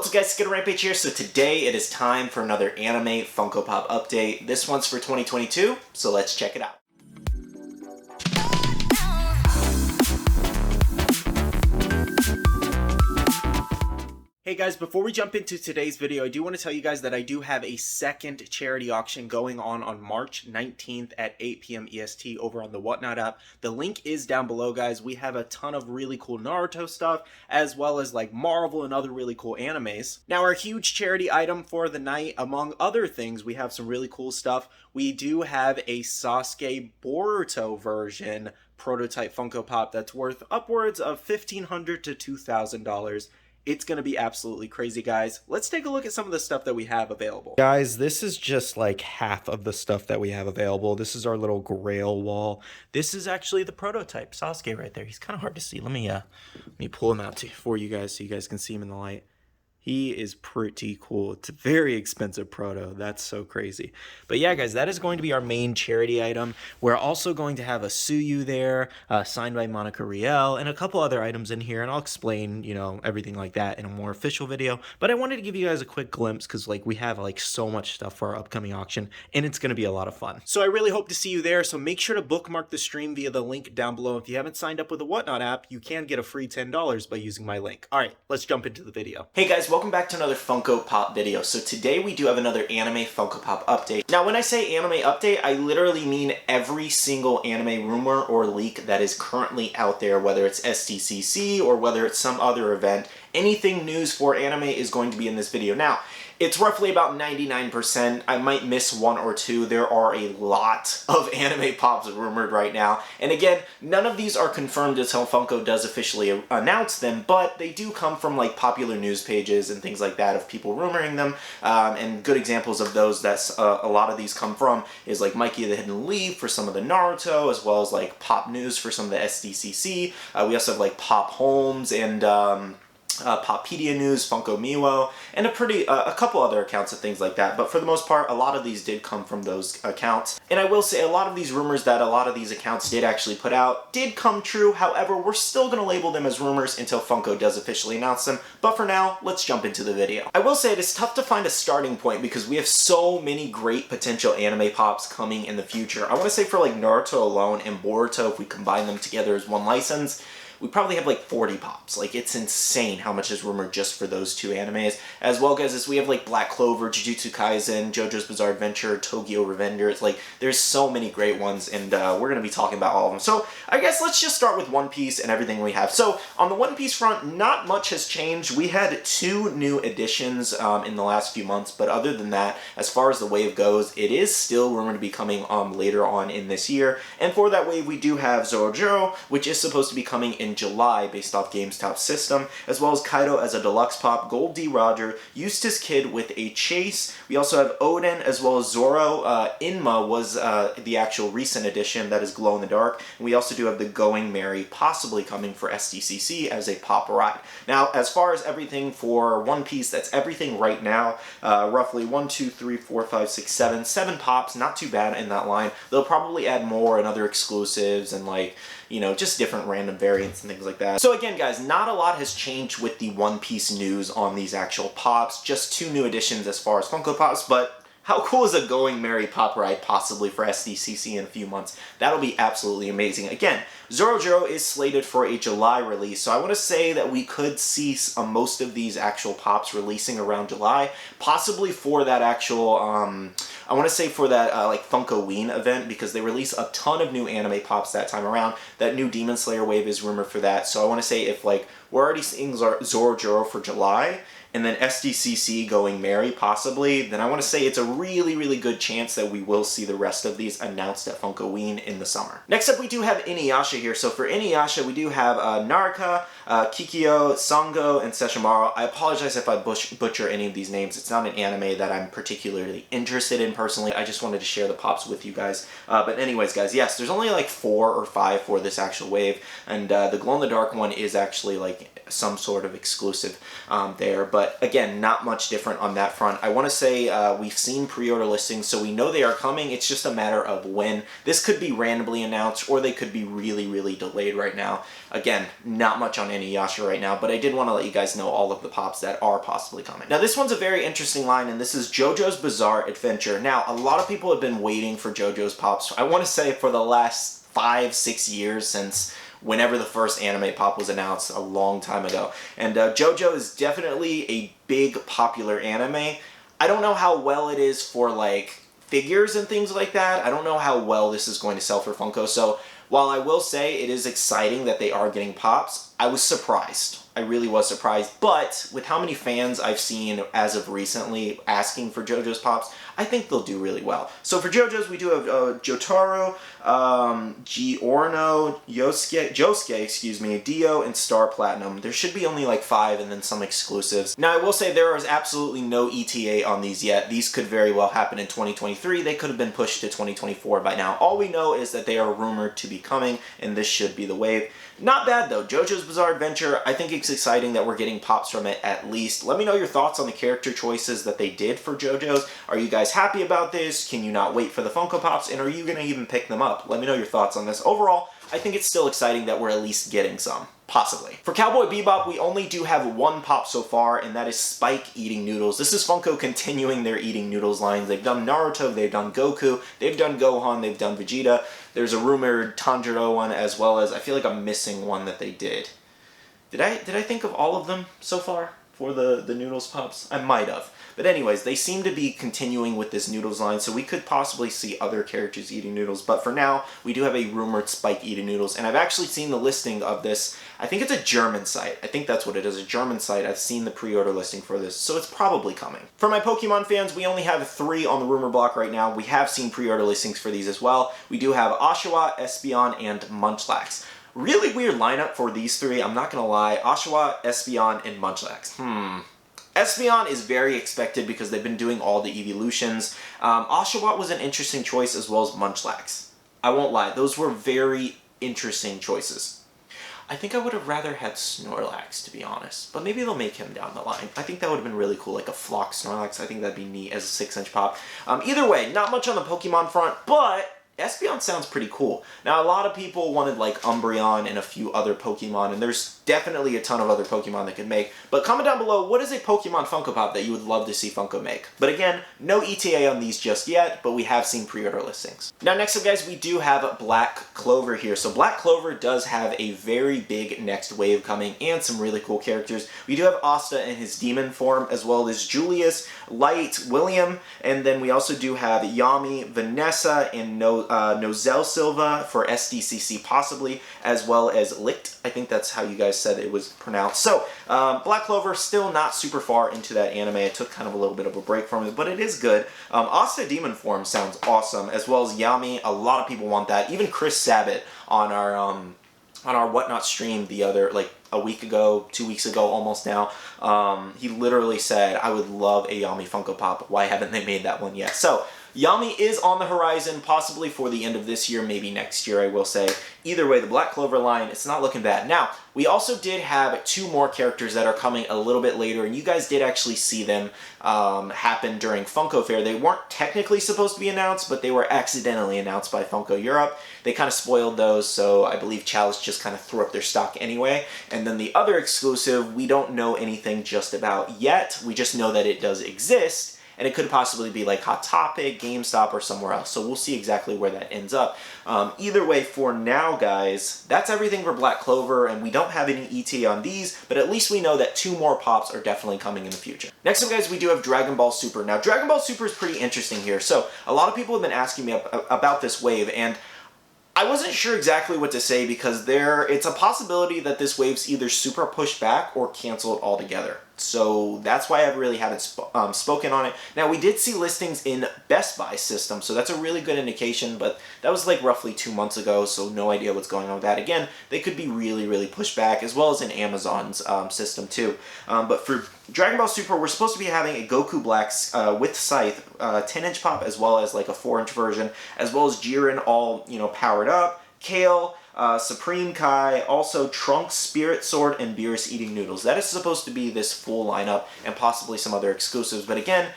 What's up guys, Skittlerampage here. So today it is time for another anime Funko Pop update. This one's for 2022, so let's check it out. Hey guys, before we jump into today's video, I do want to tell you guys that I do have a second charity auction going on March 19th at 8 p.m. EST over on the Whatnot app. The link is down below, guys. We have a ton of really cool Naruto stuff, as well as like Marvel and other really cool animes. Now, our huge charity item for the night, among other things, we have some really cool stuff. We do have a Sasuke Boruto version prototype Funko Pop that's worth upwards of $1,500 to $2,000. It's going to be absolutely crazy, guys. Let's take a look at some of the stuff that we have available. Guys, this is just like half of the stuff that we have available. This is our little grail wall. This is actually the prototype Sasuke right there. He's kind of hard to see. Let me pull him out for you guys so you guys can see him in the light. He is pretty cool. It's a very expensive proto. That's so crazy. But yeah, guys, that is going to be our main charity item. We're also going to have a Suyu there, signed by Monica Riel, and a couple other items in here. And I'll explain, everything like that in a more official video. But I wanted to give you guys a quick glimpse because, we have, so much stuff for our upcoming auction. And it's going to be a lot of fun. So I really hope to see you there. So make sure to bookmark the stream via the link down below. If you haven't signed up with the Whatnot app, you can get a free $10 by using my link. All right, let's jump into the video. Hey, guys. Welcome back to another Funko Pop video. So today we do have another anime Funko Pop update. Now when I say anime update, I literally mean every single anime rumor or leak that is currently out there, whether it's SDCC or whether it's some other event. Anything news for anime is going to be in this video. Now, it's roughly about 99%. I might miss one or two. There are a lot of anime pops rumored right now. And again, none of these are confirmed until Funko does officially announce them, but they do come from popular news pages and things like that of people rumoring them. And good examples of those that a lot of these come from is Mikey the Hidden Leaf for some of the Naruto, as well as Pop News for some of the SDCC. We also have Pop Holmes and Poppedia News, Funko Miwo, and a couple other accounts of things like that. But for the most part, a lot of these did come from those accounts. And I will say a lot of these rumors that a lot of these accounts did actually put out did come true. However, we're still going to label them as rumors until Funko does officially announce them. But for now, let's jump into the video. I will say it is tough to find a starting point because we have so many great potential anime pops coming in the future. I want to say for Naruto alone and Boruto, if we combine them together as one license, we probably have 40 pops. It's insane how much is rumored just for those two animes. As well, guys, as we have Black Clover, Jujutsu Kaisen, Jojo's Bizarre Adventure, Tokyo Revenger. It's there's so many great ones, and we're going to be talking about all of them. So I guess let's just start with One Piece and everything we have. So on the One Piece front, not much has changed. We had 2 new additions in the last few months, but other than that, as far as the wave goes, it is still rumored to be coming later on in this year. And for that wave, we do have Zoro, which is supposed to be coming in July based off GameStop's system, as well as Kaido as a deluxe pop, Gold D. Roger, Eustace Kid with a chase. We also have Oden as well as Zoro. Inma was the actual recent edition that is glow in the dark. And we also do have the Going Merry possibly coming for SDCC as a pop ride. Now, as far as everything for One Piece, that's everything right now. Roughly 1, 2, 3, 4, 5, 6, 7 pops. Not too bad in that line. They'll probably add more and other exclusives and just different random variants and things like that. So again, guys, not a lot has changed with the One Piece news on these actual pops. Just 2 new additions as far as Funko Pops, but how cool is a Going Merry pop ride possibly for SDCC in a few months? That'll be absolutely amazing. Again, Zoro is slated for a July release, so I want to say that we could see most of these actual pops releasing around July, possibly for that actual, I want to say for that Funko Ween event, because they release a ton of new anime pops that time around. That new Demon Slayer wave is rumored for that, so I want to say if we're already seeing Zoro for July, and then SDCC Going Merry possibly, then I want to say it's a really, really good chance that we will see the rest of these announced at Funko Ween in the summer. Next up, we do have Inuyasha here. So for Inuyasha, we do have Naraka, Kikyo, Sango, and Sesshomaru. I apologize if I butcher any of these names. It's not an anime that I'm particularly interested in personally. I just wanted to share the pops with you guys. But anyways, guys, yes, there's only like 4 or 5 for this actual wave, and the glow-in-the-dark one is actually like some sort of exclusive there. But again, not much different on that front. I want to say we've seen pre-order listings, so we know they are coming. It's just a matter of when. This could be randomly announced, or they could be really, really delayed right now. Again, not much on Inuyasha right now, but I did want to let you guys know all of the pops that are possibly coming. Now, this one's a very interesting line, and this is JoJo's Bizarre Adventure. Now, a lot of people have been waiting for JoJo's pops, I want to say for the last 5-6 years, since whenever the first anime pop was announced a long time ago. And JoJo is definitely a big popular anime. I don't know how well it is for like figures and things like that. I don't know how well this is going to sell for Funko. So while I will say it is exciting that they are getting pops, I was surprised. I really was surprised. But with how many fans I've seen as of recently asking for JoJo's pops, I think they'll do really well. So for JoJo's, we do have Jotaro, Giorno, Josuke, Dio, and Star Platinum. There should be only like 5 and then some exclusives. Now, I will say there is absolutely no ETA on these yet. These could very well happen in 2023. They could have been pushed to 2024 by now. All we know is that they are rumored to be coming, and this should be the wave. Not bad though. JoJo's Bizarre Adventure, I think it's exciting that we're getting pops from it at least. Let me know your thoughts on the character choices that they did for JoJo's. Are you guys happy about this? Can you not wait for the Funko Pops? And are you going to even pick them up? Let me know your thoughts on this. Overall, I think it's still exciting that we're at least getting some. Possibly. For Cowboy Bebop, we only do have 1 pop so far, and that is Spike eating noodles. This is Funko continuing their eating noodles lines. They've done Naruto, they've done Goku, they've done Gohan, they've done Vegeta. There's a rumored Tanjiro one, as well as I feel like I'm missing one that they did. Did I think of all of them so far for the noodles pops? I might have. But anyways, they seem to be continuing with this noodles line, so we could possibly see other characters eating noodles. But for now, we do have a rumored Spike eating noodles, and I've actually seen the listing of this. I think it's a German site. I think that's what it is, a German site. I've seen the pre-order listing for this, so it's probably coming. For my Pokemon fans, we only have 3 on the rumor block right now. We have seen pre-order listings for these as well. We do have Oshawott, Espeon, and Munchlax. Really weird lineup for these 3, I'm not gonna lie. Oshawott, Espeon, and Munchlax. Espeon is very expected because they've been doing all the evolutions. Oshawott was an interesting choice, as well as Munchlax. I won't lie, those were very interesting choices. I think I would have rather had Snorlax, to be honest. But maybe they'll make him down the line. I think that would have been really cool, like a Flock Snorlax. I think that'd be neat as a 6-inch pop. Either way, not much on the Pokemon front, but Espeon sounds pretty cool. Now, a lot of people wanted like Umbreon and a few other Pokemon, and there's definitely a ton of other Pokemon they could make. But comment down below, what is a Pokemon Funko Pop that you would love to see Funko make? But again, no ETA on these just yet, but we have seen pre-order listings. Now, next up, guys, we do have Black Clover here. So Black Clover does have a very big next wave coming and some really cool characters. We do have Asta in his demon form, as well as Julius, Light, William, and then we also do have Yami, Vanessa, and Nozel Silva for SDCC possibly, as well as Licht. I think that's how you guys said it was pronounced. So, Black Clover, still not super far into that anime. I took kind of a little bit of a break from it, but it is good. Asta Demon Form sounds awesome, as well as Yami. A lot of people want that. Even Chris Sabat on our Whatnot stream the other, like, a week ago, 2 weeks ago almost now, he literally said, I would love a Yami Funko Pop. Why haven't they made that one yet? So, Yami is on the horizon, possibly for the end of this year, maybe next year, I will say. Either way, the Black Clover line, it's not looking bad. Now, we also did have 2 more characters that are coming a little bit later, and you guys did actually see them happen during Funko Fair. They weren't technically supposed to be announced, but they were accidentally announced by Funko Europe. They kind of spoiled those, so I believe Chalice just kind of threw up their stock anyway. And then the other exclusive, we don't know anything just about yet. We just know that it does exist. And it could possibly be like Hot Topic, GameStop, or somewhere else. So we'll see exactly where that ends up. Either way, for now, guys, that's everything for Black Clover, and we don't have any ETA on these, but at least we know that 2 more pops are definitely coming in the future. Next up, guys, we do have Dragon Ball Super. Now, Dragon Ball Super is pretty interesting here. So a lot of people have been asking me about this wave, and I wasn't sure exactly what to say because it's a possibility that this wave's either super pushed back or canceled altogether. So that's why I really haven't spoken on it. Now, we did see listings in Best Buy system, so that's a really good indication, but that was like roughly 2 months ago, so no idea what's going on with that. Again, they could be really, really pushed back, as well as in Amazon's system too. But for Dragon Ball Super, we're supposed to be having a Goku Black with Scythe 10-inch pop, as well as like a 4-inch version, as well as Jiren all, you know, powered up, Kale, Supreme Kai, also Trunks, Spirit Sword, and Beerus Eating Noodles. That is supposed to be this full lineup, and possibly some other exclusives, but again,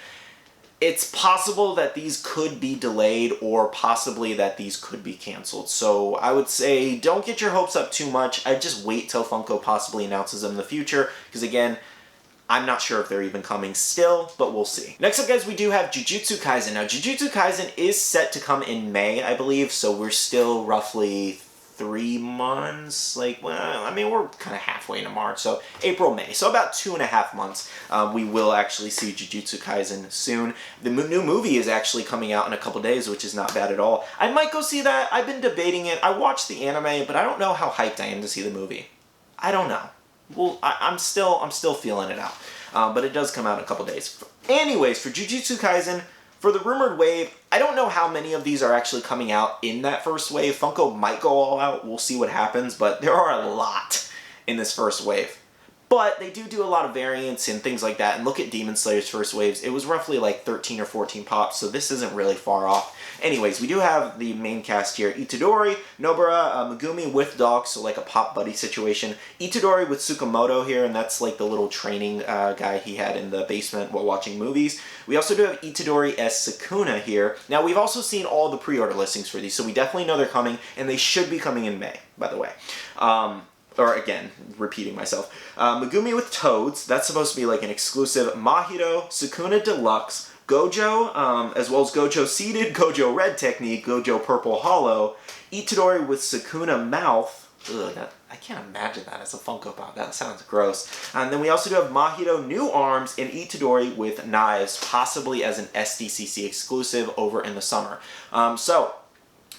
it's possible that these could be delayed, or possibly that these could be canceled. So I would say don't get your hopes up too much. I'd just wait till Funko possibly announces them in the future, because again, I'm not sure if they're even coming still, but we'll see. Next up, guys, we do have Jujutsu Kaisen. Now, Jujutsu Kaisen is set to come in May, I believe, so we're still roughly 3 months, like, well, I mean, we're kind of halfway into March, so April, May, so about 2.5 months, we will actually see Jujutsu Kaisen soon. The new movie is actually coming out in a couple days, which is not bad at all. I might go see that. I've been debating it. I watched the anime, but I don't know how hyped I am to see the movie. I don't know. Well, I'm still feeling it out, but it does come out in a couple days. Anyways, for Jujutsu Kaisen, for the rumored wave, I don't know how many of these are actually coming out in that first wave. Funko might go all out. We'll see what happens, but there are a lot in this first wave. But they do a lot of variants and things like that. And look at Demon Slayer's first waves. It was roughly like 13 or 14 pops, so this isn't really far off. Anyways, we do have the main cast here. Itadori, Nobara, Megumi with Doc, so like a pop buddy situation. Itadori with Tsukamoto here, and that's like the little training guy he had in the basement while watching movies. We also do have Itadori as Sukuna here. Now, we've also seen all the pre-order listings for these, so we definitely know they're coming, and they should be coming in May, by the way. Or again, repeating myself. Megumi with Toads, that's supposed to be like an exclusive. Mahito, Sukuna Deluxe, Gojo, as well as Gojo Seeded, Gojo Red Technique, Gojo Purple Hollow, Itadori with Sukuna Mouth. Ugh, I can't imagine that as a Funko Pop. That sounds gross. And then we also do have Mahito New Arms and Itadori with Knives, possibly as an SDCC exclusive over in the summer. So,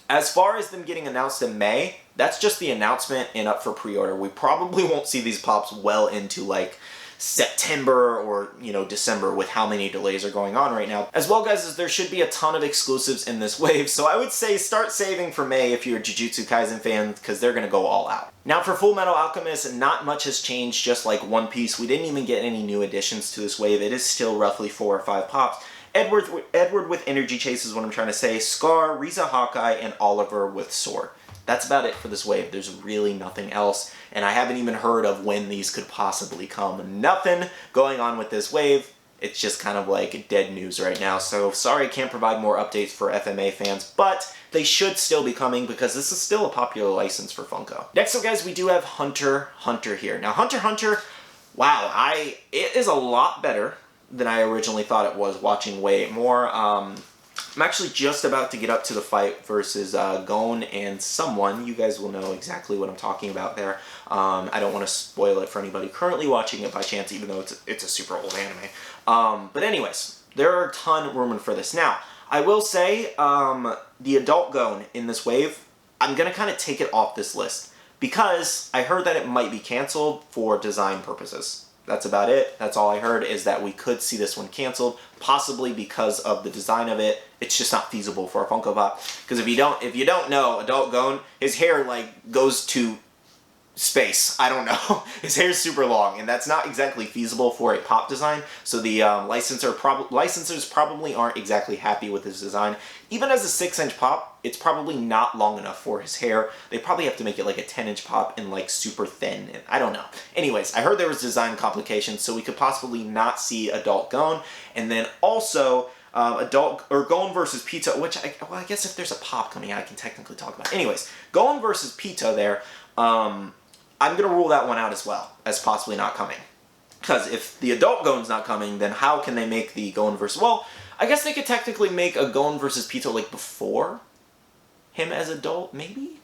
as far as them getting announced in May, that's just the announcement and up for pre-order. We probably won't see these pops well into like September or, you know, December with how many delays are going on right now. As well, guys, as there should be a ton of exclusives in this wave, so I would say start saving for May if you're a Jujutsu Kaisen fan, because they're going to go all out. Now for Full Metal Alchemist, not much has changed, just like One Piece. We didn't even get any new additions to this wave. It is still roughly 4 or 5 pops. Edward with Energy Chase is what I'm trying to say. Scar, Riza Hawkeye, and Oliver with Sword. That's about it for this wave. There's really nothing else, and I haven't even heard of when these could possibly come. Nothing going on with this wave. It's just kind of like dead news right now, so sorry I can't provide more updates for FMA fans, but they should still be coming because this is still a popular license for Funko. Next up, guys, we do have Hunter x Hunter here. Now, Hunter x Hunter, wow, it is a lot better than I originally thought it was, watching way more. I'm actually just about to get up to the fight versus Gon and someone. You guys will know exactly what I'm talking about there. I don't want to spoil it for anybody currently watching it by chance, even though it's a super old anime. But anyways, there are a ton rumored for this. Now, I will say, the adult Gon in this wave, I'm going to kind of take it off this list, because I heard that it might be canceled for design purposes. That's about it. That's all I heard, is that we could see this one canceled, possibly because of the design of it. It's just not feasible for a Funko Pop. Because if you don't know, Adult Gon, his hair like goes to space. I don't know. His hair's super long, and that's not exactly feasible for a pop design. So the licensors probably aren't exactly happy with his design. Even as a 6-inch pop, it's probably not long enough for his hair. They probably have to make it like a 10-inch pop and like super thin. And I don't know. Anyways, I heard there was design complications, so we could possibly not see Adult Gon. And then also Gon versus Pita, which I guess if there's a pop coming out, I can technically talk about. Anyways, Gon versus Pita there. I'm going to rule that one out as well, as possibly not coming. Because if the adult Gon's not coming, then how can they make the Gon versus... Well, I guess they could technically make a Gon versus Pito like before him as adult, maybe?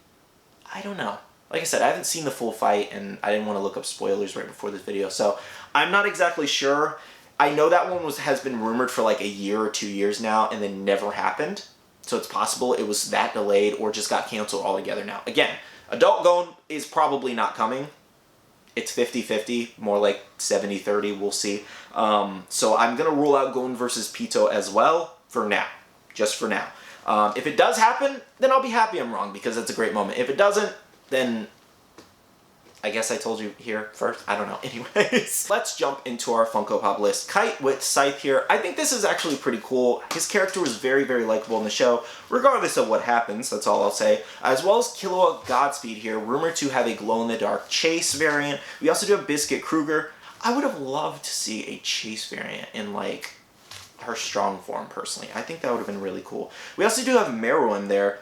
I don't know. Like I said, I haven't seen the full fight, and I didn't want to look up spoilers right before this video, so I'm not exactly sure. I know that one has been rumored for like a year or 2 years now, and then never happened. So it's possible it was that delayed or just got canceled altogether now. Again, Adult Gon is probably not coming, it's 50-50, more like 70-30, we'll see. So I'm going to rule out Gon versus Pito as well for now, just for now. If it does happen, then I'll be happy I'm wrong because it's a great moment. If it doesn't, then I guess I told you here first. I don't know. Anyways, let's jump into our Funko Pop list. Kite with Scythe here. I think this is actually pretty cool. His character was very, very likable in the show, regardless of what happens. That's all I'll say. As well as Killua Godspeed here, rumored to have a glow-in-the-dark Chase variant. We also do have Biscuit Kruger. I would have loved to see a Chase variant in, like, her strong form, personally. I think that would have been really cool. We also do have Meruem there.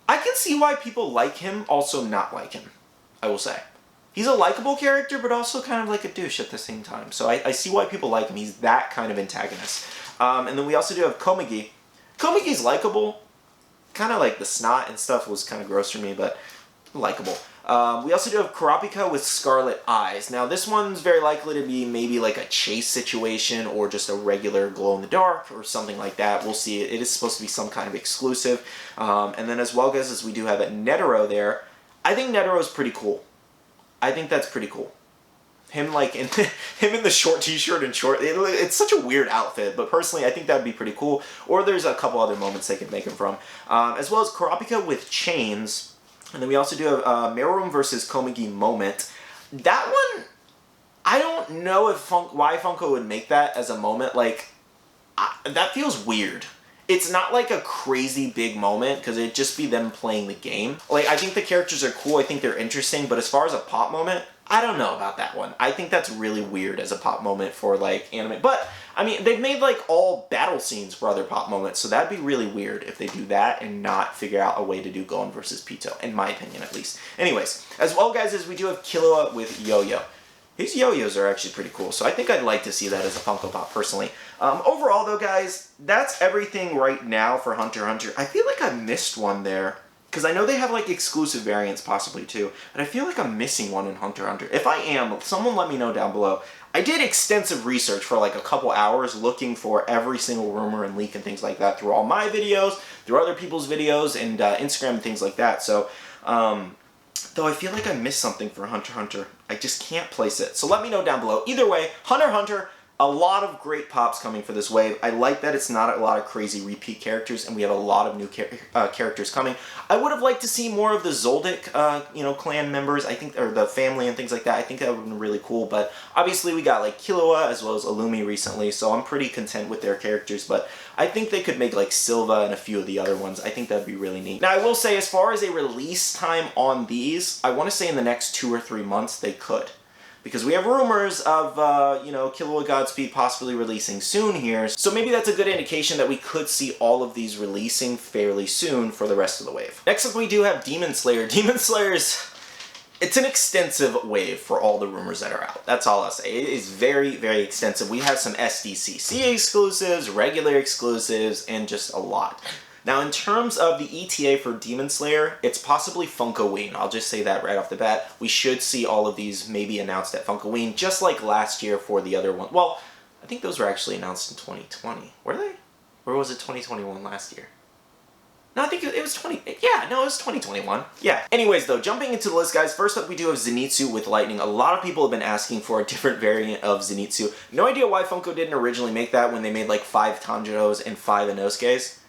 I can see why people like him, also not like him, I will say. He's a likable character, but also kind of like a douche at the same time. So I see why people like him. He's that kind of antagonist. And then we also do have Komagi. Komagi's likable. Kind of like the snot and stuff was kind of gross for me, but likable. We also do have Kurapika with Scarlet Eyes. Now, this one's very likely to be maybe like a chase situation or just a regular glow-in-the-dark or something like that. We'll see. It is supposed to be some kind of exclusive. And then as well, guys, as we do have Netero there, I think Netero's pretty cool. I think that's pretty cool. Him like in him in the short t-shirt and short, it's such a weird outfit, but personally I think that'd be pretty cool. Or there's a couple other moments they could make him from. As well as Kurapika with chains. And then we also do have Meruem versus Komagi moment. That one, I don't know if why Funko would make that as a moment. Like, that feels weird. It's not like a crazy big moment, because it'd just be them playing the game. Like, I think the characters are cool, I think they're interesting, but as far as a pop moment, I don't know about that one. I think that's really weird as a pop moment for, like, anime. But, I mean, they've made, like, all battle scenes for other pop moments, so that'd be really weird if they do that and not figure out a way to do Gon versus Pito, in my opinion, at least. Anyways, as well, guys, as we do have Killua with Yo-Yo. His yo-yos are actually pretty cool, so I think I'd like to see that as a Funko Pop, personally. Overall, though, guys, that's everything right now for Hunter x Hunter. I feel like I missed one there, because I know they have, like, exclusive variants possibly, too, but I feel like I'm missing one in Hunter x Hunter. If I am, someone let me know down below. I did extensive research for, like, a couple hours looking for every single rumor and leak and things like that through all my videos, through other people's videos, and Instagram and things like that, so, though I feel like I missed something for Hunter x Hunter. I just can't place it. So let me know down below. Either way, Hunter x Hunter, a lot of great pops coming for this wave. I like that it's not a lot of crazy repeat characters, and we have a lot of new characters coming. I would have liked to see more of the Zoldyck, clan members, I think, or the family and things like that. I think that would have been really cool, but obviously we got, like, Killua as well as Illumi recently, so I'm pretty content with their characters, but I think they could make, like, Silva and a few of the other ones. I think that'd be really neat. Now, I will say, as far as a release time on these, I want to say in the next 2 or 3 months they could. Because we have rumors of, Killua Godspeed possibly releasing soon here. So maybe that's a good indication that we could see all of these releasing fairly soon for the rest of the wave. Next up, we do have Demon Slayer. Demon Slayer's... It's an extensive wave for all the rumors that are out. That's all I'll say. It is very, very extensive. We have some SDCC exclusives, regular exclusives, and just a lot. Now, in terms of the ETA for Demon Slayer, it's possibly Funkoween. I'll just say that right off the bat. We should see all of these maybe announced at Funkoween, just like last year for the other one. Well, I think those were actually announced in 2020. Were they? Or was it 2021 last year? No, I think it was it was 2021. Yeah. Anyways, though, jumping into the list, guys, first up we do have Zenitsu with Lightning. A lot of people have been asking for a different variant of Zenitsu. No idea why Funko didn't originally make that when they made, like, 5 Tanjiros and 5 Inosuke's.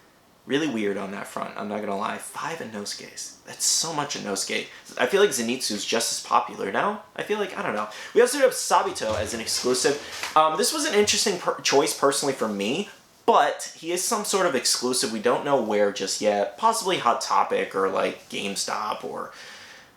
Really weird on that front, I'm not gonna lie. 5 Inosuke's. That's so much Inosuke. I feel like Zenitsu's just as popular now. I feel like, I don't know. We also have Sabito as an exclusive. This was an interesting choice personally for me, but he is some sort of exclusive. We don't know where just yet. Possibly Hot Topic or, like, GameStop or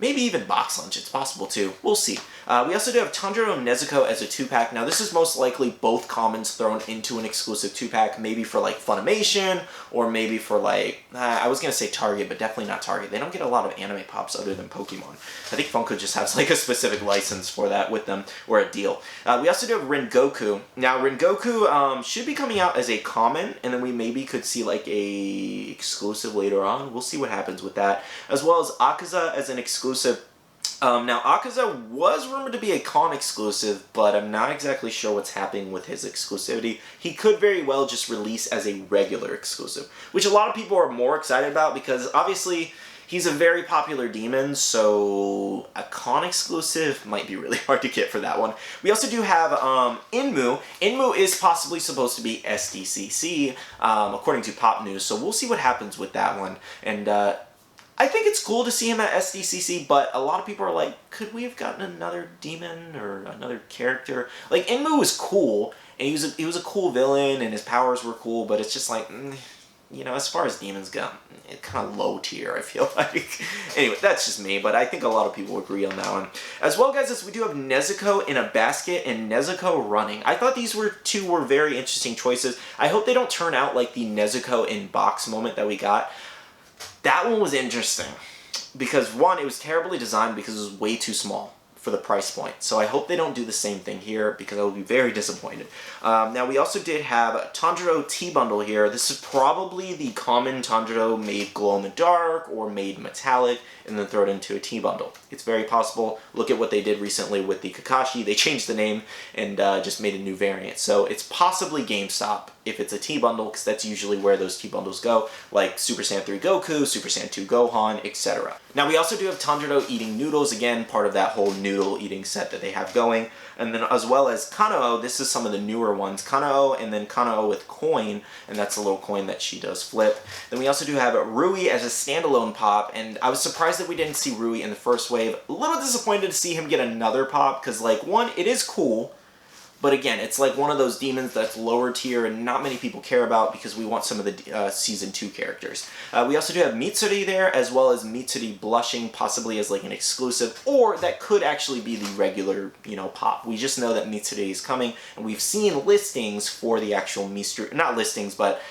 maybe even Box Lunch. It's possible too. We'll see. We also do have Tanjiro Nezuko as a 2-pack. Now, this is most likely both commons thrown into an exclusive 2-pack, maybe for, like, Funimation, or maybe for, like, I was going to say Target, but definitely not Target. They don't get a lot of anime pops other than Pokemon. I think Funko just has, like, a specific license for that with them, or a deal. We also do have Rengoku. Now, Rengoku should be coming out as a common, and then we maybe could see, like, a exclusive later on. We'll see what happens with that. As well as Akaza as an exclusive. Now, Akaza was rumored to be a con exclusive, but I'm not exactly sure what's happening with his exclusivity. He could very well just release as a regular exclusive, which a lot of people are more excited about because, obviously, He's a very popular demon, so a con exclusive might be really hard to get for that one. We also do have Inmu. Inmu is possibly supposed to be SDCC, according to Pop News, so we'll see what happens with that one. And I think it's cool to see him at SDCC, but a lot of people are like, could we have gotten another demon or another character? Like, Inmu was cool, and he was a cool villain, and his powers were cool, but it's just like, you know, as far as demons go, it's kind of low tier, I feel like. Anyway, that's just me, but I think a lot of people agree on that one. As well, guys, as we do have Nezuko in a basket and Nezuko running. I thought these two were very interesting choices. I hope they don't turn out like the Nezuko in box moment that we got. That one was interesting because, one, it was terribly designed because it was way too small for the price point. So I hope they don't do the same thing here because I will be very disappointed. Now, we also did have Tanjiro T-Bundle here. This is probably the common Tanjiro made glow-in-the-dark or made metallic and then throw it into a T-Bundle. It's very possible. Look at what they did recently with the Kakashi. They changed the name and just made a new variant. So it's possibly GameStop if it's a T-Bundle, because that's usually where those T-Bundles go, like Super Saiyan 3 Goku, Super Saiyan 2 Gohan, etc. Now, we also do have Tanjiro eating noodles, again, part of that whole noodle eating set that they have going. And then as well as Kanao, this is some of the newer ones. Kanao and then Kanao with coin, and that's a little coin that she does flip. Then we also do have Rui as a standalone pop, and I was surprised that we didn't see Rui in the first wave. A little disappointed to see him get another pop, because, like, one, it is cool, but again, it's like one of those demons that's lower tier and not many people care about because we want some of the Season 2 characters. We also do have Mitsuri there, as well as Mitsuri blushing, possibly as like an exclusive, or that could actually be the regular, you know, pop. We just know that Mitsuri is coming, and we've seen listings for the actual Mitsuri, not listings, but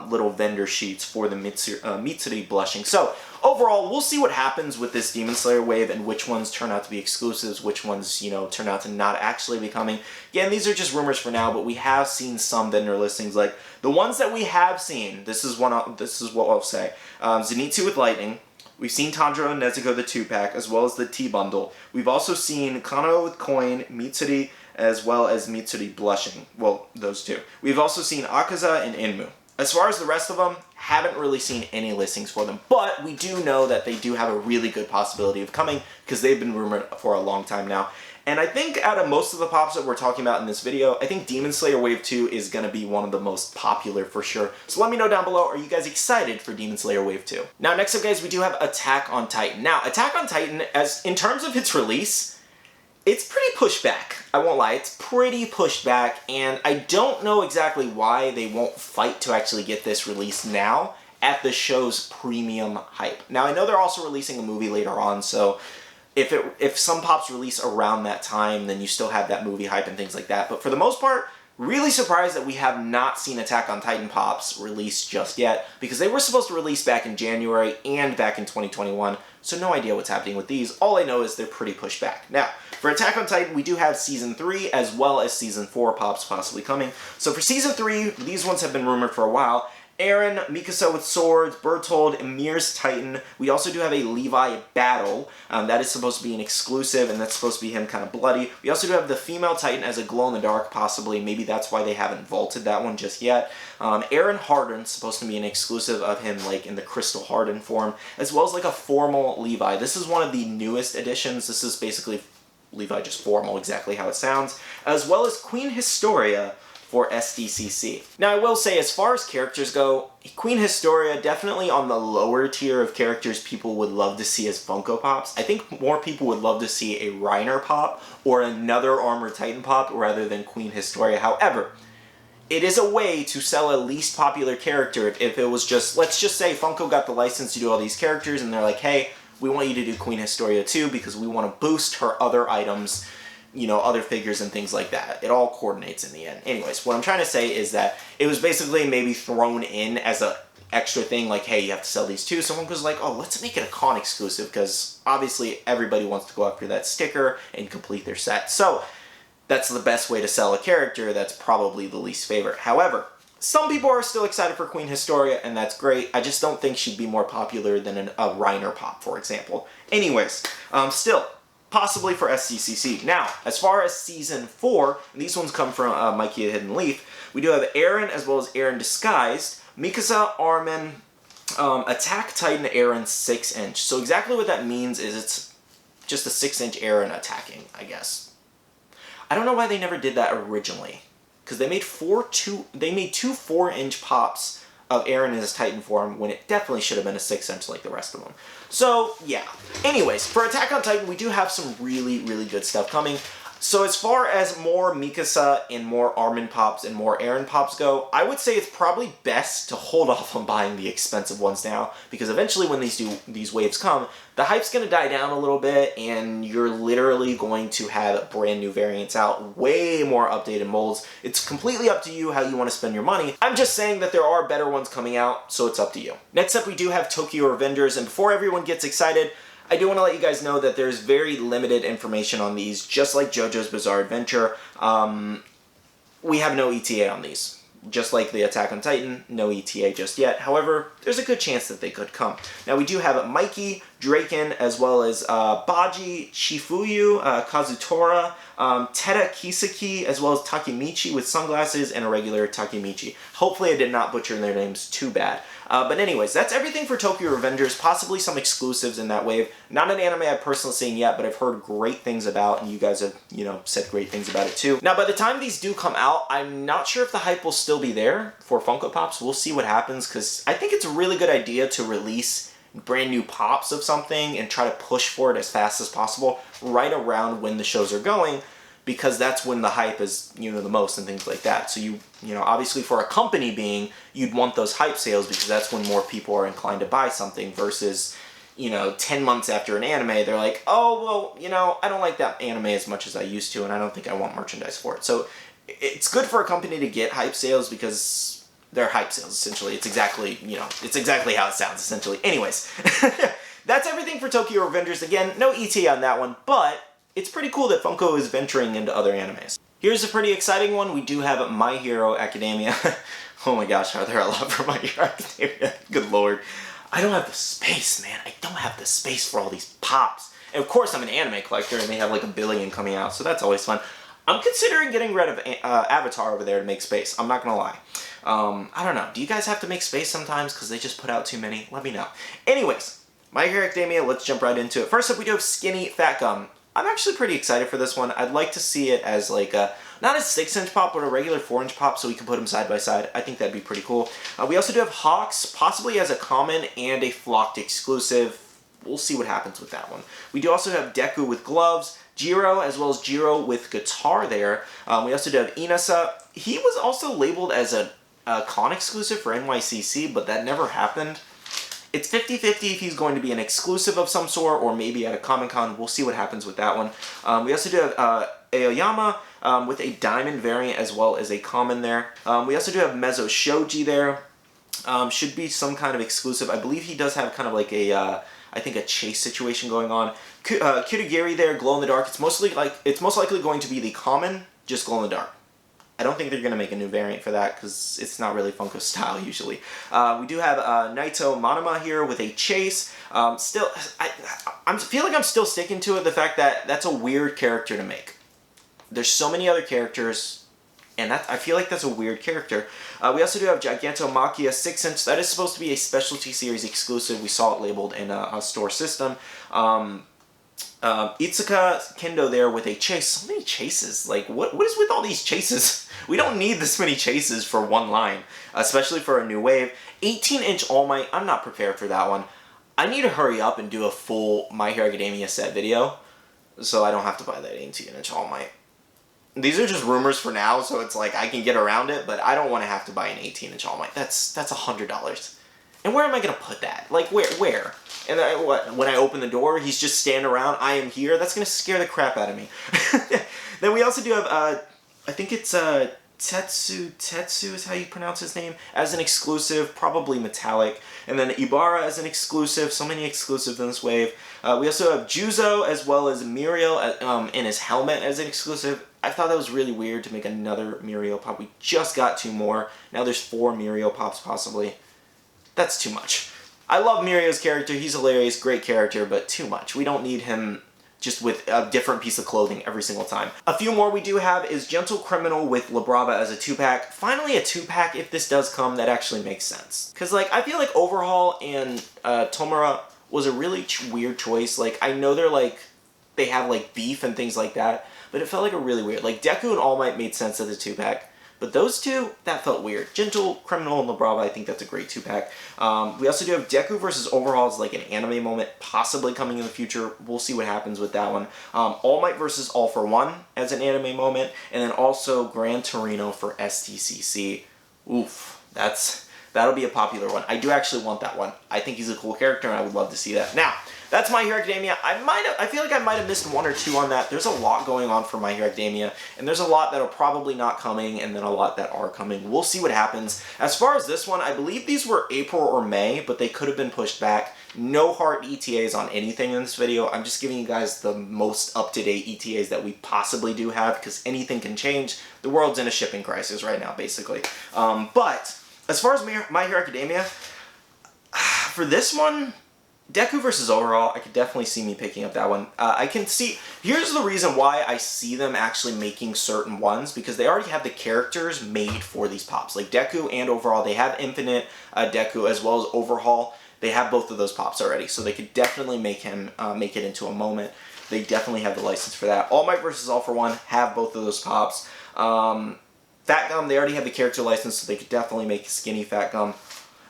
little vendor sheets for the Mitsuri blushing. So, overall, we'll see what happens with this Demon Slayer wave and which ones turn out to be exclusives, which ones, you know, turn out to not actually be coming. Again, these are just rumors for now, but we have seen some vendor listings. Like, the ones that we have seen, this is what I'll say. Zenitsu with Lightning. We've seen Tanjiro and Nezuko, the 2-pack, as well as the T-Bundle. We've also seen Kanao with Coin, Mitsuri, as well as Mitsuri blushing. Well, those two. We've also seen Akaza and Inmu. As far as the rest of them, haven't really seen any listings for them, but we do know that they do have a really good possibility of coming because they've been rumored for a long time now. And I think out of most of the pops that we're talking about in this video, I think Demon Slayer Wave 2 is going to be one of the most popular for sure. So let me know down below, are you guys excited for Demon Slayer Wave 2? Now, next up, guys, we do have Attack on Titan. Now, Attack on Titan, in terms of its release, it's pretty pushed back. I won't lie, it's pretty pushed back, and I don't know exactly why they won't fight to actually get this released now at the show's premium hype. Now, I know they're also releasing a movie later on, so if some pops release around that time, then you still have that movie hype and things like that. But for the most part, really surprised that we have not seen Attack on Titan pops released just yet, because they were supposed to release back in January and back in 2021, so no idea what's happening with these. All I know is they're pretty pushed back. Now, for Attack on Titan, we do have Season 3 as well as Season 4 pops possibly coming. So for Season 3, these ones have been rumored for a while. Eren, Mikasa with swords, Bertold, Emir's Titan. We also do have a Levi battle. That is supposed to be an exclusive, and that's supposed to be him kind of bloody. We also do have the female Titan as a glow-in-the-dark, possibly. Maybe that's why they haven't vaulted that one just yet. Eren Harden's supposed to be an exclusive of him, like in the Crystal Harden form, as well as like a formal Levi. This is one of the newest additions. This is basically Levi just formal, exactly how it sounds, as well as Queen Historia for SDCC. Now, I will say, as far as characters go, Queen Historia definitely on the lower tier of characters people would love to see as Funko Pops. I think more people would love to see a Reiner pop or another Armored Titan pop rather than Queen Historia. However, it is a way to sell a least popular character. If it was just, let's just say Funko got the license to do all these characters and they're like, hey, we want you to do Queen Historia too because we want to boost her other items, you know, other figures and things like that. It all coordinates in the end. Anyways, what I'm trying to say is that it was basically maybe thrown in as a extra thing, like, hey, you have to sell these too. Someone was like, oh, let's make it a con exclusive, because obviously everybody wants to go after that sticker and complete their set. So that's the best way to sell a character that's probably the least favorite. However, some people are still excited for Queen Historia, and that's great. I just don't think she'd be more popular than a Reiner pop, for example. Anyways, still, possibly for SCCC. Now, as far as Season 4, and these ones come from Mikey the Hidden Leaf, we do have Eren as well as Eren Disguised, Mikasa, Armin, Attack Titan Eren 6-inch. So exactly what that means is it's just a 6-inch Eren attacking, I guess. I don't know why they never did that originally, because they made two 4-inch pops of Eren in his Titan form when it definitely should have been a 6-inch like the rest of them. So yeah. Anyways, for Attack on Titan, we do have some really, really good stuff coming. So as far as more Mikasa and more Armin pops and more Eren pops go, I would say it's probably best to hold off on buying the expensive ones now, because eventually when these waves come, the hype's going to die down a little bit, and you're literally going to have brand new variants out, way more updated molds. It's completely up to you how you want to spend your money. I'm just saying that there are better ones coming out, so it's up to you. Next up, we do have Tokyo Revengers, and before everyone gets excited, I do want to let you guys know that there's very limited information on these, just like JoJo's Bizarre Adventure. We have no ETA on these. Just like the Attack on Titan, no ETA just yet. However, there's a good chance that they could come. Now, we do have Mikey, Draken, as well as Baji, Shifuyu, Kazutora, Teda Kiseki, as well as Takemichi with sunglasses, and a regular Takemichi. Hopefully I did not butcher their names too bad. But anyways, that's everything for Tokyo Revengers. Possibly some exclusives in that wave. Not an anime I've personally seen yet, but I've heard great things about, and you guys have, said great things about it too. Now, by the time these do come out, I'm not sure if the hype will still be there for Funko Pops. We'll see what happens, because I think it's a really good idea to release brand new pops of something and try to push for it as fast as possible right around when the shows are going, because that's when the hype is, the most and things like that. So obviously for a company being, you'd want those hype sales because that's when more people are inclined to buy something versus, 10 months after an anime, they're like, oh, well, I don't like that anime as much as I used to, and I don't think I want merchandise for it. So it's good for a company to get hype sales because they're hype sales, essentially. It's exactly, it's exactly how it sounds, essentially. Anyways, that's everything for Tokyo Revengers. Again, no ETA on that one, but it's pretty cool that Funko is venturing into other animes. Here's a pretty exciting one. We do have My Hero Academia. Oh my gosh, are there a lot for My Hero Academia? Good lord. I don't have the space, man. I don't have the space for all these pops. And of course, I'm an anime collector, and they have like 1 billion coming out, so that's always fun. I'm considering getting rid of Avatar over there to make space. I'm not gonna lie. I don't know. Do you guys have to make space sometimes because they just put out too many? Let me know. Anyways, My Hero Academia, let's jump right into it. First up, we do have Skinny Fat Gum. I'm actually pretty excited for this one. I'd like to see it as like a, not a 6-inch pop, but a regular 4-inch pop so we can put them side by side. I think that'd be pretty cool. We also do have Hawks, possibly as a common and a flocked exclusive. We'll see what happens with that one. We do also have Deku with gloves, Jiro, as well as Jiro with guitar there. We also do have Inasa. He was also labeled as a con exclusive for NYCC, but that never happened. It's 50-50 if he's going to be an exclusive of some sort, or maybe at a Comic-Con. We'll see what happens with that one. We also do have Aoyama with a diamond variant as well as a common there. We also do have Mezzo Shoji there. Should be some kind of exclusive. I believe he does have kind of like a, I think a chase situation going on. Kirigiri there, glow in the dark. It's most likely going to be the common, just glow in the dark. I don't think they're going to make a new variant for that because it's not really Funko style usually. We do have Naito Manama here with a chase. Still, I feel like I'm still sticking to it, the fact that that's a weird character to make. There's so many other characters, and I feel like that's a weird character. We also do have Gigantomachia 6-inch. That is supposed to be a specialty series exclusive. We saw it labeled in a store system. Itsuka Kendo there with a chase. So many chases. Like, what is with all these chases? We don't need this many chases for one line, especially for a new wave. 18-inch All Might. I'm not prepared for that one. I need to hurry up and do a full My Hero Academia set video, so I don't have to buy that 18-inch All Might. These are just rumors for now, so it's like I can get around it, but I don't want to have to buy an 18-inch All Might. That's $100. And where am I going to put that? Like, where? And when I open the door, he's just standing around, I am here? That's going to scare the crap out of me. Then we also do have, I think it's Tetsu is how you pronounce his name, as an exclusive, probably metallic. And then Ibarra as an exclusive, so many exclusives in this wave. We also have Juzo as well as Muriel in his helmet as an exclusive. I thought that was really weird to make another Muriel pop. We just got 2 more. Now there's 4 Muriel pops possibly. That's too much. I love Muriel's character. He's hilarious, great character, but too much. We don't need him just with a different piece of clothing every single time. A few more we do have is Gentle Criminal with Labrava as a 2-pack. Finally a 2-pack, if this does come, that actually makes sense. Because like, I feel like Overhaul and Tomura was a really weird choice. Like, I know they're like, they have like beef and things like that, but it felt like a really weird, like Deku and All Might made sense as a 2-pack. But those two, that felt weird. Gentle, Criminal, and Labrava, I think that's a great 2-pack. We also do have Deku versus Overhaul as like an anime moment, possibly coming in the future. We'll see what happens with that one. All Might versus All for One as an anime moment. And then also Gran Torino for STCC. Oof, that'll be a popular one. I do actually want that one. I think he's a cool character and I would love to see that. Now, that's My Hero Academia. I feel like I might have missed one or two on that. There's a lot going on for My Hero Academia, and there's a lot that are probably not coming, and then a lot that are coming. We'll see what happens. As far as this one, I believe these were April or May, but they could have been pushed back. No hard ETAs on anything in this video. I'm just giving you guys the most up-to-date ETAs that we possibly do have, because anything can change. The world's in a shipping crisis right now, basically. But as far as My Hero Academia, for this one, Deku versus Overhaul, I could definitely see me picking up that one. I can see, here's the reason why I see them actually making certain ones, because they already have the characters made for these pops. Like Deku and Overhaul, they have Infinite Deku as well as Overhaul. They have both of those pops already, so they could definitely make him make it into a moment. They definitely have the license for that. All Might versus All for One have both of those pops. Fat Gum, they already have the character license, so they could definitely make Skinny Fat Gum.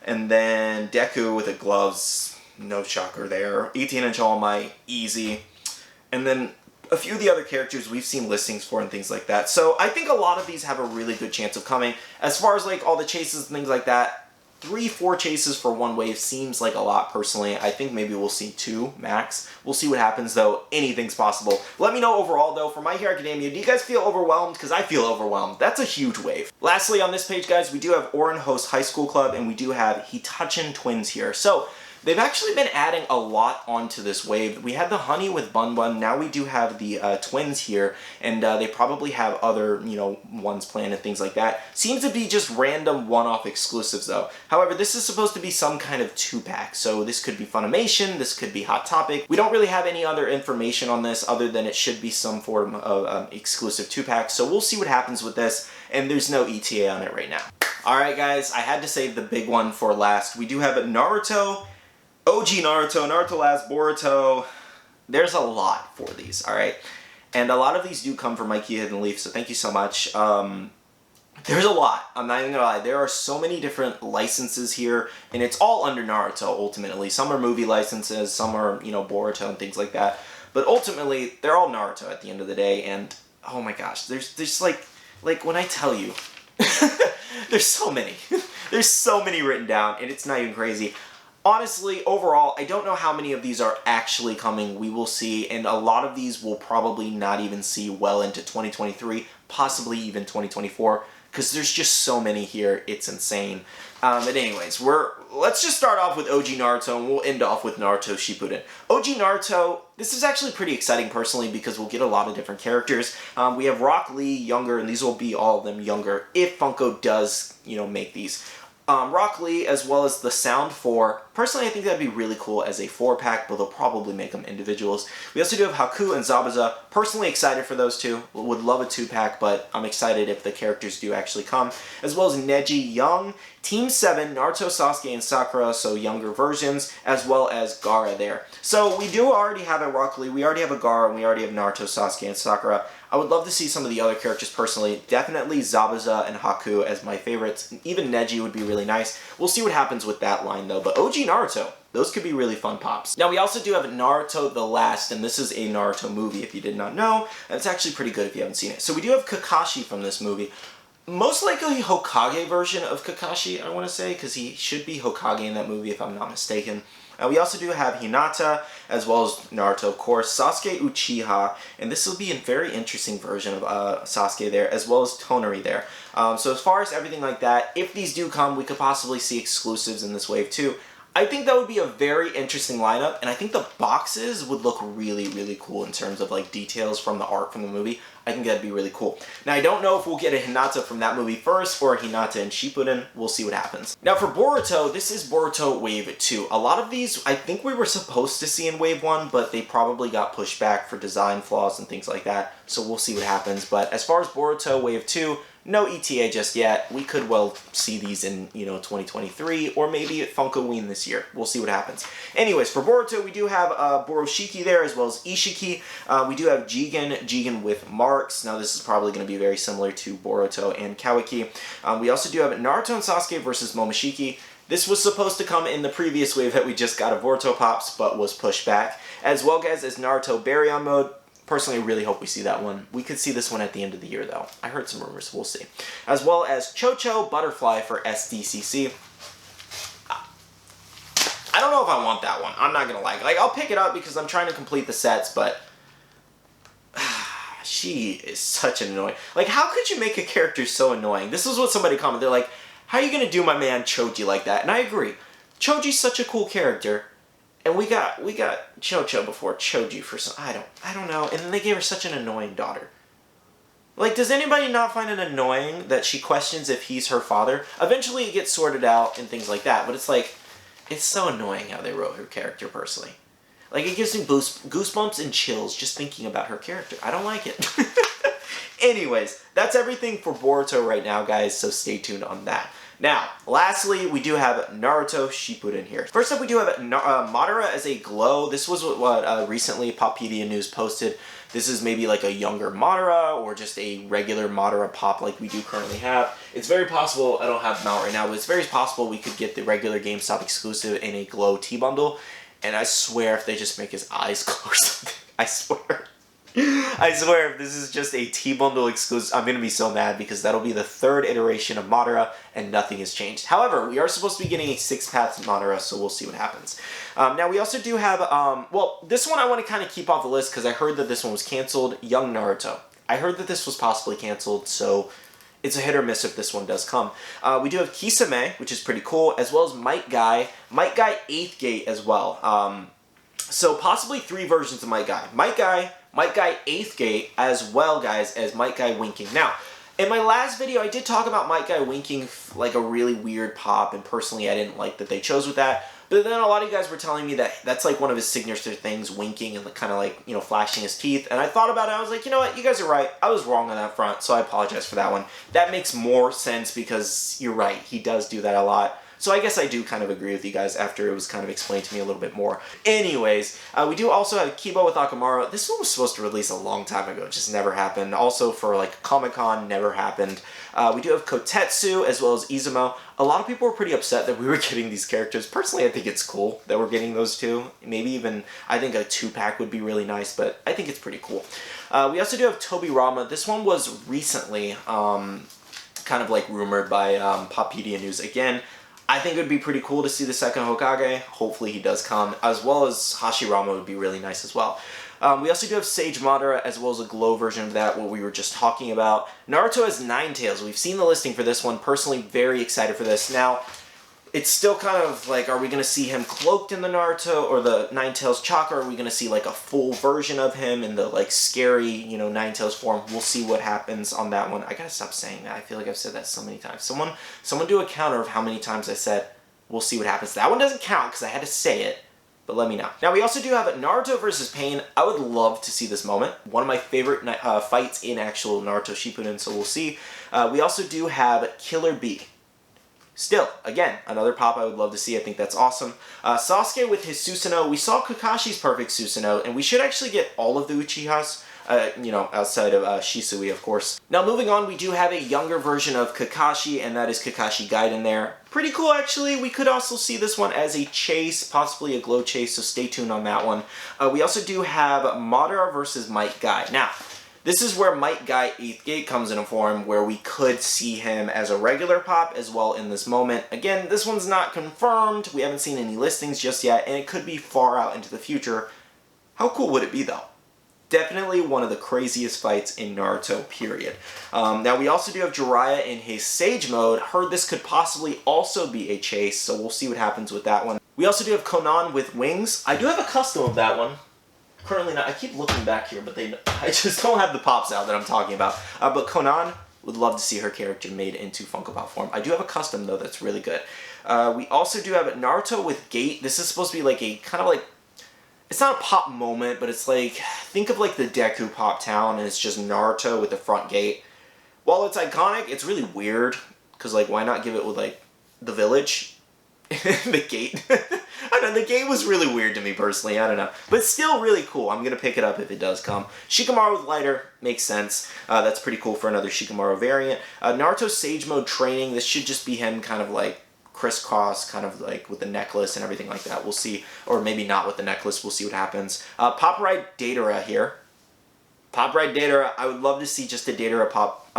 And then Deku with the gloves. No shocker there. 18-inch All Might, easy. And then a few of the other characters we've seen listings for and things like that. So I think a lot of these have a really good chance of coming. As far as like all the chases and things like that, 3-4 chases for one wave seems like a lot personally. I think maybe we'll see 2 max. We'll see what happens though. Anything's possible. Let me know overall though, for My Hero Academia, do you guys feel overwhelmed? Because I feel overwhelmed. That's a huge wave. Lastly on this page guys, we do have Orin Host High School Club and we do have Hitachin Twins here. So they've actually been adding a lot onto this wave. We had the Honey with Bun Bun, now we do have the twins here, and they probably have other, you know, ones planned and things like that. Seems to be just random one-off exclusives though. However, this is supposed to be some kind of 2-pack, so this could be Funimation, this could be Hot Topic. We don't really have any other information on this other than it should be some form of exclusive 2-pack, so we'll see what happens with this, and there's no ETA on it right now. Alright guys, I had to save the big one for last. We do have Naruto, OG Naruto, Naruto Last, Boruto. There's a lot for these, alright? And a lot of these do come from Mikey Hidden Leaf, so thank you so much. There's a lot, I'm not even gonna lie. There are so many different licenses here, and it's all under Naruto, ultimately. Some are movie licenses, some are, you know, Boruto and things like that. But ultimately, they're all Naruto at the end of the day, and oh my gosh, there's like when I tell you, there's so many. There's so many written down, and it's not even crazy. Honestly, overall, I don't know how many of these are actually coming. We will see, and a lot of these will probably not even see well into 2023, possibly even 2024, because there's just so many here. It's insane. But anyways, let's just start off with OG Naruto, and we'll end off with Naruto Shippuden. OG Naruto, this is actually pretty exciting personally because we'll get a lot of different characters. We have Rock Lee, younger, and these will be all of them younger if Funko does, you know, make these. Rock Lee, as well as the Sound 4. Personally, I think that'd be really cool as a 4-pack, but they'll probably make them individuals. We also do have Haku and Zabuza. Personally excited for those two. Would love a 2-pack, but I'm excited if the characters do actually come. As well as Neji Young, Team 7, Naruto, Sasuke, and Sakura, so younger versions, as well as Gaara there. So we do already have a Rock Lee, we already have a Gaara, and we already have Naruto, Sasuke, and Sakura. I would love to see some of the other characters personally. Definitely Zabuza and Haku as my favorites. Even Neji would be really nice. We'll see what happens with that line though. But OG Naruto, those could be really fun pops. Now we also do have Naruto The Last, and this is a Naruto movie if you did not know. And it's actually pretty good if you haven't seen it. So we do have Kakashi from this movie. Most likely Hokage version of Kakashi, I want to say, because he should be Hokage in that movie if I'm not mistaken. We also do have Hinata, as well as Naruto, of course, Sasuke Uchiha, and this will be a very interesting version of Sasuke there, as well as Tonari there. So as far as everything like that, if these do come, we could possibly see exclusives in this wave too. I think that would be a very interesting lineup, and I think the boxes would look really, really cool in terms of like details from the art from the movie. I think that'd be really cool. Now, I don't know if we'll get a Hinata from that movie first or a Hinata and Shippuden. We'll see what happens. Now, for Boruto, this is Boruto Wave 2. A lot of these, I think we were supposed to see in Wave 1, but they probably got pushed back for design flaws and things like that, so we'll see what happens. But as far as Boruto Wave 2, no ETA just yet. We could well see these in, 2023, or maybe at Funkoween this year. We'll see what happens. Anyways, for Boruto, we do have Boroshiki there, as well as Ishiki. We do have Jigen with marks. Now, this is probably going to be very similar to Boruto and Kawaki. We also do have Naruto and Sasuke versus Momoshiki. This was supposed to come in the previous wave that we just got of Boruto Pops, but was pushed back. As well as Naruto Baryon mode. Personally, I really hope we see that one. We could see this one at the end of the year, though. I heard some rumors. We'll see. As well as Chocho Butterfly for SDCC. I don't know if I want that one. I'm not going to lie. Like, I'll pick it up because I'm trying to complete the sets, but she is such an annoying... Like, how could you make a character so annoying? This is what somebody commented. They're like, how are you going to do my man Choji like that? And I agree. Choji's such a cool character. And we got Chocho before Choji for some... I don't know. And then they gave her such an annoying daughter. Like, does anybody not find it annoying that she questions if he's her father? Eventually it gets sorted out and things like that, but it's like... It's so annoying how they wrote her character, personally. Like, it gives me goosebumps and chills just thinking about her character. I don't like it. Anyways, that's everything for Boruto right now, guys, so stay tuned on that. Now, lastly, we do have Naruto Shippuden here. First up, we do have Madara as a glow. This was what recently Poppedia News posted. This is maybe like a younger Madara or just a regular Madara pop like we do currently have. It's very possible, I don't have them out right now, but it's very possible we could get the regular GameStop exclusive in a glow T-bundle. And I swear if they just make his eyes glow or something, I swear. I swear, if this is just a T-bundle exclusive, I'm going to be so mad because that'll be the third iteration of Madara and nothing has changed. However, we are supposed to be getting a 6-path Madara, so we'll see what happens. Now, we also do have, well, this one I want to kind of keep off the list because I heard that this one was canceled, Young Naruto. I heard that this was possibly canceled, so it's a hit or miss if this one does come. We do have Kisame, which is pretty cool, as well as Might Guy 8th Gate as well. So possibly 3 versions of Might Guy. Might Guy 8th Gate, as well, guys, as Might Guy Winking. Now, in my last video, I did talk about Might Guy Winking like a really weird pop, and personally, I didn't like that they chose with that. But then a lot of you guys were telling me that that's like one of his signature things, winking and kind of like, flashing his teeth. And I thought about it, I was like, you know what, you guys are right. I was wrong on that front, so I apologize for that one. That makes more sense because you're right, he does do that a lot. So I guess I do kind of agree with you guys after it was kind of explained to me a little bit more. Anyways, we do also have Kiba with Akamaru. This one was supposed to release a long time ago. It just never happened. Also for like Comic-Con, never happened. We do have Kotetsu as well as Izumo. A lot of people were pretty upset that we were getting these characters. Personally, I think it's cool that we're getting those two. Maybe even, I think a 2-pack would be really nice, but I think it's pretty cool. We also do have Tobirama. This one was recently kind of like rumored by Poppedia News again. I think it would be pretty cool to see the second Hokage. Hopefully he does come, as well as Hashirama would be really nice as well. We also do have Sage Madara, as well as a glow version of that, what we were just talking about. Naruto has 9 tails. We've seen the listing for this one. Personally, very excited for this. Now, it's still kind of like, are we going to see him cloaked in the Naruto or the 9 tails chakra? Are we going to see like a full version of him in the like scary, 9 tails form? We'll see what happens on that one. I gotta stop saying that. I feel like I've said that so many times. Someone do a counter of how many times I said, we'll see what happens. That one doesn't count because I had to say it, but let me know. Now, we also do have Naruto versus Pain. I would love to see this moment. One of my favorite fights in actual Naruto Shippuden, so we'll see. We also do have Killer Bee. Still, again, another pop I would love to see. I think that's awesome. Sasuke with his Susanoo. We saw Kakashi's perfect Susanoo, and we should actually get all of the Uchihas, outside of Shisui, of course. Now, moving on, we do have a younger version of Kakashi, and that is Kakashi Gaiden there. Pretty cool, actually. We could also see this one as a chase, possibly a glow chase, so stay tuned on that one. We also do have Madara versus Might Guy. Now, this is where Might Guy 8th Gate comes in a form where we could see him as a regular pop as well in this moment. Again, this one's not confirmed. We haven't seen any listings just yet, and it could be far out into the future. How cool would it be, though? Definitely one of the craziest fights in Naruto, period. Now, we also do have Jiraiya in his Sage mode. Heard this could possibly also be a chase, so we'll see what happens with that one. We also do have Konan with wings. I do have a custom of that one. Currently not. I keep looking back here, but I just don't have the pops out that I'm talking about. But Konan, would love to see her character made into Funko Pop form. I do have a custom, though, that's really good. We also do have Naruto with Gate. This is supposed to be like a kind of like, it's not a pop moment, but it's like, think of like the Deku Pop Town, and it's just Naruto with the front gate. While it's iconic, it's really weird, because like, why not give it with like the village? The gate. I don't know, the gate was really weird to me personally, I don't know. But still really cool. I'm going to pick it up if it does come. Shikamaru with lighter, makes sense. That's pretty cool for another Shikamaru variant. Naruto Sage Mode training, this should just be him kind of like crisscross, kind of like with the necklace and everything like that. We'll see. Or maybe not with the necklace, we'll see what happens. Pop Ride Datara here. Pop Ride Datara, I would love to see just a Datara pop,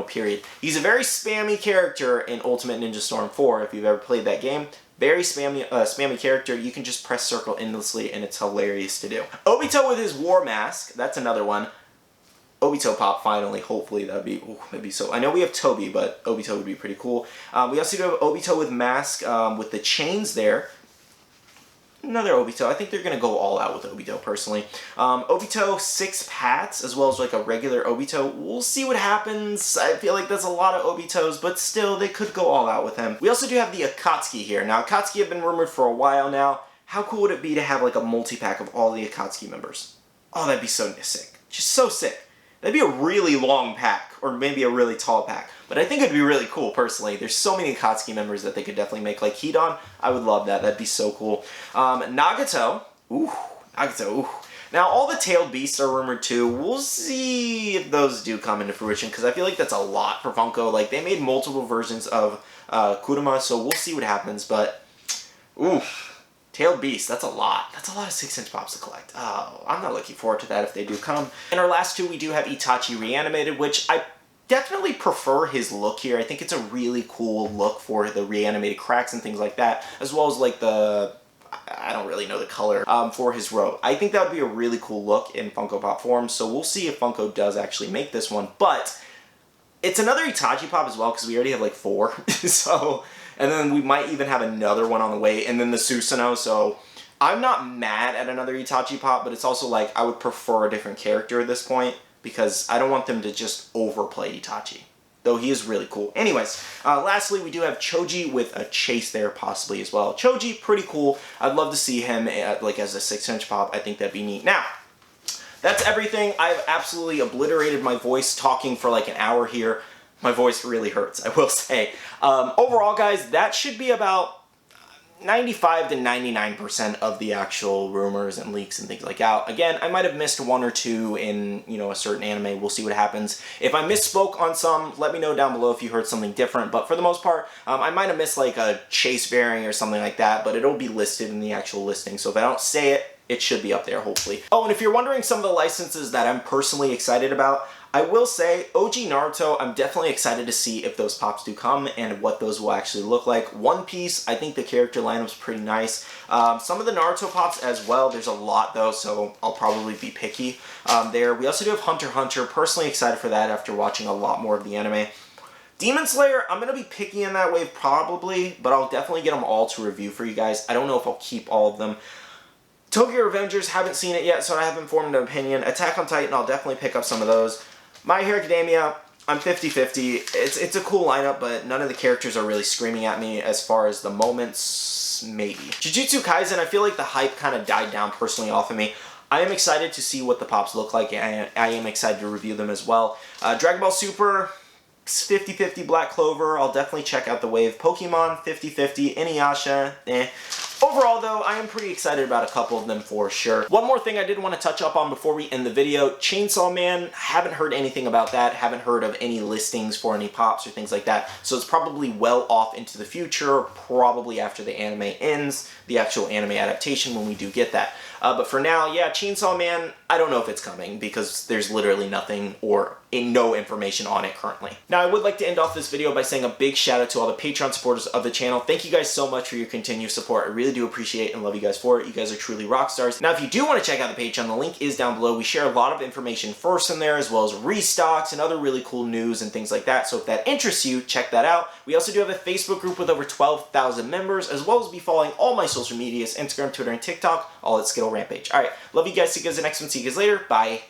period. He's a very spammy character in Ultimate Ninja Storm 4, if you've ever played that game. Very spammy character. You can just press circle endlessly, and it's hilarious to do. Obito with his war mask, that's another one. Obito pop, finally, hopefully, that'd be so. I know we have Toby, but Obito would be pretty cool. We also do have Obito with mask, with the chains there. Another Obito. I think they're going to go all out with Obito, personally. Obito 6 pats, as well as like a regular Obito. We'll see what happens. I feel like that's a lot of Obitos, but still, they could go all out with him. We also do have the Akatsuki here. Now, Akatsuki have been rumored for a while now. How cool would it be to have like a multi-pack of all the Akatsuki members? Oh, that'd be so sick. Just so sick. That'd be a really long pack, or maybe a really tall pack. But I think it'd be really cool, personally. There's so many Akatsuki members that they could definitely make. Like Hidan, I would love that. That'd be so cool. Nagato. Ooh, Nagato. Ooh. Now, all the tailed beasts are rumored too. We'll see if those do come into fruition, because I feel like that's a lot for Funko. Like, they made multiple versions of Kurama, so we'll see what happens. But, ooh. Tailed Beast, that's a lot. That's a lot of 6-inch pops to collect. Oh, I'm not looking forward to that if they do come. And our last two, we do have Itachi Reanimated, which I definitely prefer his look here. I think it's a really cool look for the reanimated cracks and things like that, as well as like the, I don't really know the color, for his robe. I think that would be a really cool look in Funko Pop form, so we'll see if Funko does actually make this one. But it's another Itachi Pop as well, because we already have like 4, so... And then we might even have another one on the way, and then the Susanoo, so I'm not mad at another Itachi Pop, but it's also like I would prefer a different character at this point, because I don't want them to just overplay Itachi, though he is really cool. Anyways, lastly, we do have Choji with a chase there, possibly as well. Choji, pretty cool. I'd love to see him like as a 6-inch pop. I think that'd be neat. Now, that's everything. I've absolutely obliterated my voice talking for like an hour here. My voice really hurts, I will say. Overall, guys, that should be about 95 to 99% of the actual rumors and leaks and things like that. Again, I might have missed 1 or 2 in, a certain anime. We'll see what happens. If I misspoke on some, let me know down below if you heard something different. But for the most part, I might have missed like a chase bearing or something like that, but it'll be listed in the actual listing. So if I don't say it, it should be up there, hopefully. Oh, and if you're wondering some of the licenses that I'm personally excited about, I will say, OG Naruto, I'm definitely excited to see if those pops do come and what those will actually look like. One Piece, I think the character lineup's pretty nice. Some of the Naruto pops as well. There's a lot, though, so I'll probably be picky there. We also do have Hunter x Hunter. Personally excited for that after watching a lot more of the anime. Demon Slayer, I'm going to be picky in that wave probably, but I'll definitely get them all to review for you guys. I don't know if I'll keep all of them. Tokyo Revengers, haven't seen it yet, so I haven't formed an opinion. Attack on Titan, I'll definitely pick up some of those. My Hero Academia, I'm 50-50. It's a cool lineup, but none of the characters are really screaming at me as far as the moments, maybe. Jujutsu Kaisen, I feel like the hype kind of died down personally off of me. I am excited to see what the pops look like, and I am excited to review them as well. Dragon Ball Super, 50-50 Black Clover, I'll definitely check out the wave. Pokemon, 50-50, Inuyasha, eh. Overall, though, I am pretty excited about a couple of them for sure. One more thing I did want to touch up on before we end the video. Chainsaw Man, haven't heard anything about that. Haven't heard of any listings for any pops or things like that. So it's probably well off into the future, probably after the anime ends, the actual anime adaptation when we do get that. But for now, yeah, Chainsaw Man, I don't know if it's coming because there's literally nothing or no information on it currently. Now, I would like to end off this video by saying a big shout out to all the Patreon supporters of the channel. Thank you guys so much for your continued support. I really do appreciate and love you guys for it. You guys are truly rock stars. Now, if you do want to check out the Patreon, the link is down below. We share a lot of information first in there, as well as restocks and other really cool news and things like that. So if that interests you, check that out. We also do have a Facebook group with over 12,000 members, as well as be following all my social medias, Instagram, Twitter, and TikTok, all at Skittlerampage. All right, love you guys. See you guys in the next one. See you guys later. Bye.